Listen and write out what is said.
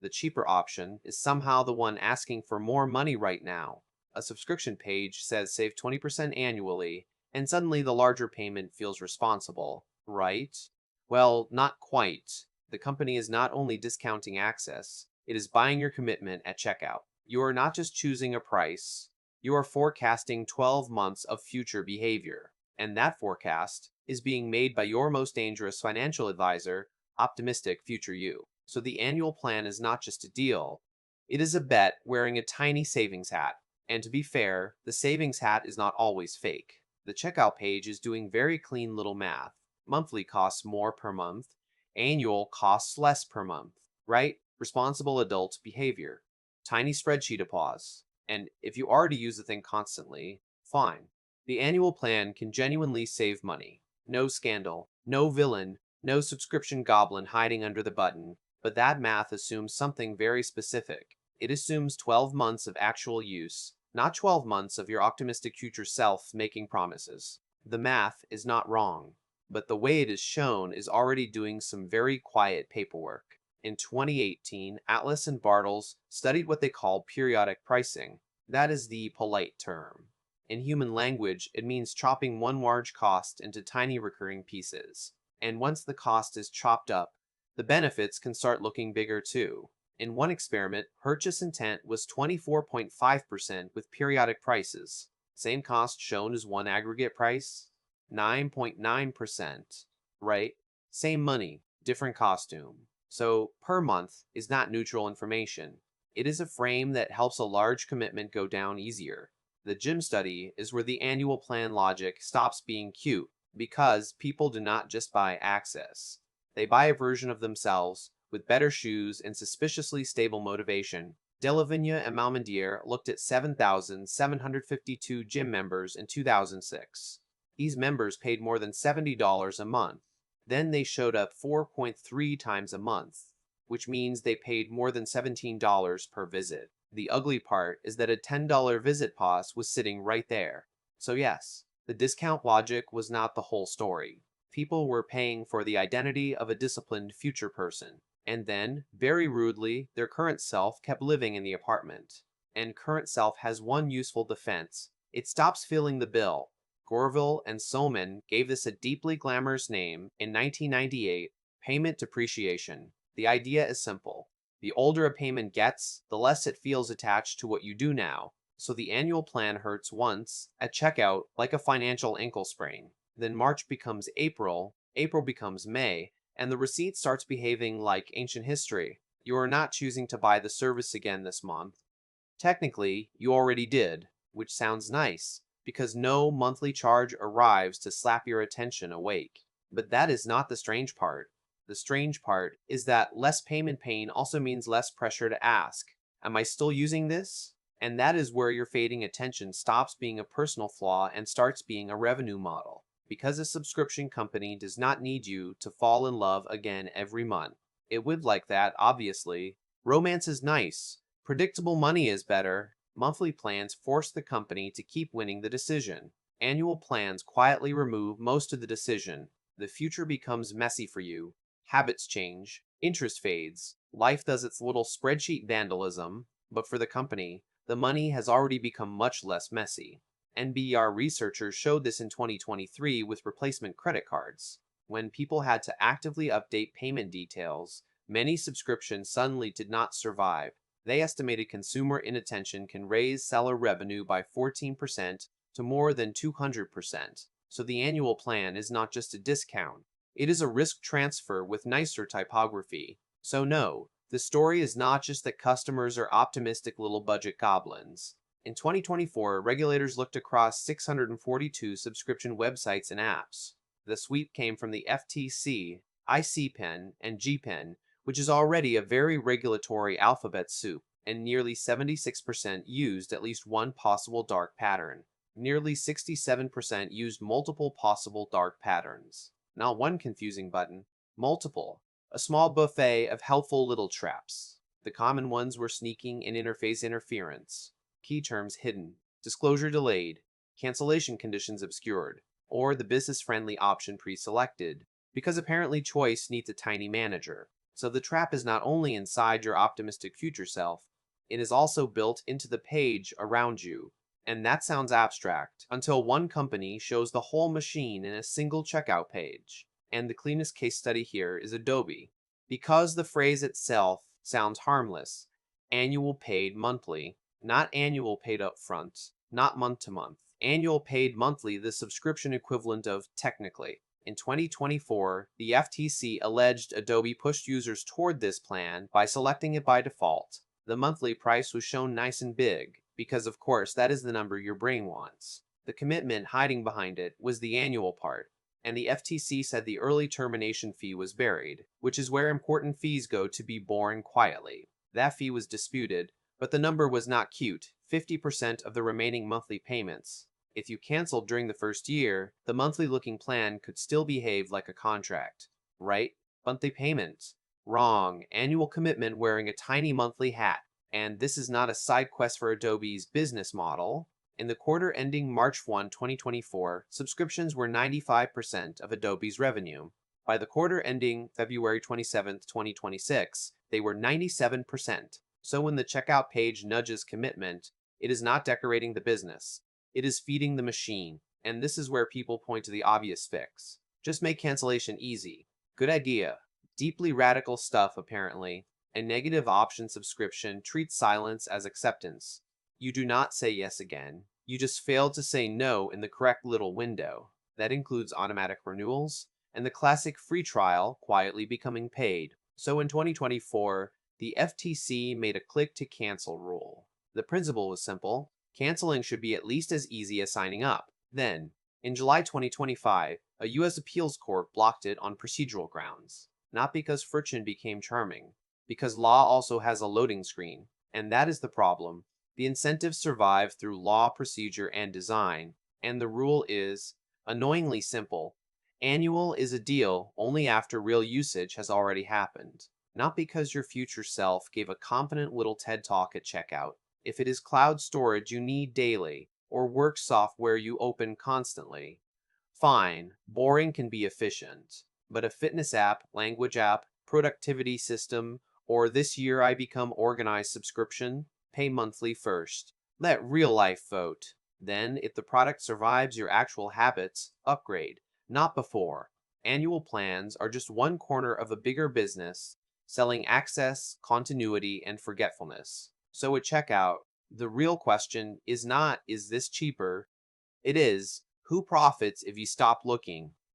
The cheaper option is somehow the one asking for more money right now. A subscription page says save 20% annually, and suddenly the larger payment feels responsible, right? Well, not quite. The company is not only discounting access, it is buying your commitment at checkout. You are not just choosing a price, you are forecasting 12 months of future behavior. And that forecast is being made by your most dangerous financial advisor, optimistic future you. So the annual plan is not just a deal, it is a bet wearing a tiny savings hat. And to be fair, the savings hat is not always fake. The checkout page is doing very clean little math. Monthly costs more per month, annual costs less per month, right? Responsible adult behavior. Tiny spreadsheet applause. And if you already use the thing constantly, fine. The annual plan can genuinely save money. No scandal, no villain, no subscription goblin hiding under the button, but that math assumes something very specific. It assumes 12 months of actual use, not 12 months of your optimistic future self making promises. The math is not wrong, but the way it is shown is already doing some very quiet paperwork. In 2018, Atlas and Bartels studied what they call periodic pricing. That is the polite term. In human language, it means chopping one large cost into tiny recurring pieces. And once the cost is chopped up, the benefits can start looking bigger too. In one experiment, purchase intent was 24.5% with periodic prices. Same cost shown as one aggregate price? 9.9%. Right? Same money, different costume. So, per month is not neutral information. It is a frame that helps a large commitment go down easier. The gym study is where the annual plan logic stops being cute, because people do not just buy access. They buy a version of themselves with better shoes and suspiciously stable motivation. Delavigne and Malmendier looked at 7,752 gym members in 2006. These members paid more than $70 a month. Then they showed up 4.3 times a month, which means they paid more than $17 per visit. The ugly part is that a $10 visit pause was sitting right there. So yes, the discount logic was not the whole story. People were paying for the identity of a disciplined future person. And then, very rudely, their current self kept living in the apartment. And current self has one useful defense. It stops filling the bill. Gorville and Soman gave this a deeply glamorous name in 1998, payment depreciation. The idea is simple. The older a payment gets, the less it feels attached to what you do now. So the annual plan hurts once, at checkout, like a financial ankle sprain. Then March becomes April, April becomes May, and the receipt starts behaving like ancient history. You are not choosing to buy the service again this month. Technically, you already did, which sounds nice, because no monthly charge arrives to slap your attention awake. But that is not the strange part. The strange part is that less payment pain also means less pressure to ask, am I still using this? And that is where your fading attention stops being a personal flaw and starts being a revenue model. Because a subscription company does not need you to fall in love again every month. It would like that, obviously. Romance is nice. Predictable money is better. Monthly plans force the company to keep winning the decision. Annual plans quietly remove most of the decision. The future becomes messy for you. Habits change. Interest fades. Life does its little spreadsheet vandalism. But for the company, the money has already become much less messy. NBR researchers showed this in 2023 with replacement credit cards. When people had to actively update payment details, many subscriptions suddenly did not survive. They estimated consumer inattention can raise seller revenue by 14% to more than 200%. So the annual plan is not just a discount. It is a risk transfer with nicer typography. So no, the story is not just that customers are optimistic little budget goblins. In 2024, regulators looked across 642 subscription websites and apps. The sweep came from the FTC, ICPEN, and GPEN, which is already a very regulatory alphabet soup, and nearly 76% used at least one possible dark pattern. Nearly 67% used multiple possible dark patterns. Not one confusing button, multiple. A small buffet of helpful little traps. The common ones were sneaking and interface interference. Key terms hidden, disclosure delayed, cancellation conditions obscured, or the business-friendly option pre-selected, because apparently choice needs a tiny manager. So the trap is not only inside your optimistic future self, it is also built into the page around you. And that sounds abstract until one company shows the whole machine in a single checkout page. And the cleanest case study here is Adobe. Because the phrase itself sounds harmless, annual paid monthly, not annual paid upfront, not month to month. Annual paid monthly, the subscription equivalent of technically. In 2024, the FTC alleged Adobe pushed users toward this plan by selecting it by default. The monthly price was shown nice and big, because of course that is the number your brain wants. The commitment hiding behind it was the annual part, and the FTC said the early termination fee was buried, which is where important fees go to be borne quietly. That fee was disputed, but the number was not cute, 50% of the remaining monthly payments. If you canceled during the first year, the monthly looking plan could still behave like a contract. Right? Monthly payment. Wrong. Annual commitment wearing a tiny monthly hat. And this is not a side quest for Adobe's business model. In the quarter ending March 1, 2024, subscriptions were 95% of Adobe's revenue. By the quarter ending February 27, 2026, they were 97%. So when the checkout page nudges commitment, it is not decorating the business. It is feeding the machine, and this is where people point to the obvious fix. Just make cancellation easy. Good idea. Deeply radical stuff, apparently. A negative option subscription treats silence as acceptance. You do not say yes again. You just failed to say no in the correct little window. That includes automatic renewals, and the classic free trial quietly becoming paid. So in 2024, the FTC made a click to cancel rule. The principle was simple. Canceling should be at least as easy as signing up. Then, in July 2025, a U.S. appeals court blocked it on procedural grounds. Not because friction became charming, because law also has a loading screen. And that is the problem. The incentives survive through law, procedure, and design, and the rule is annoyingly simple. Annual is a deal only after real usage has already happened. Not because your future self gave a confident little TED talk at checkout. If it is cloud storage you need daily, or work software you open constantly, fine, boring can be efficient. But a fitness app, language app, productivity system, or this year I become organized subscription, pay monthly first. Let real life vote. Then, if the product survives your actual habits, upgrade. Not before. Annual plans are just one corner of a bigger business, selling access, continuity, and forgetfulness. So at checkout, the real question is not, is this cheaper? It is, who profits if you stop looking?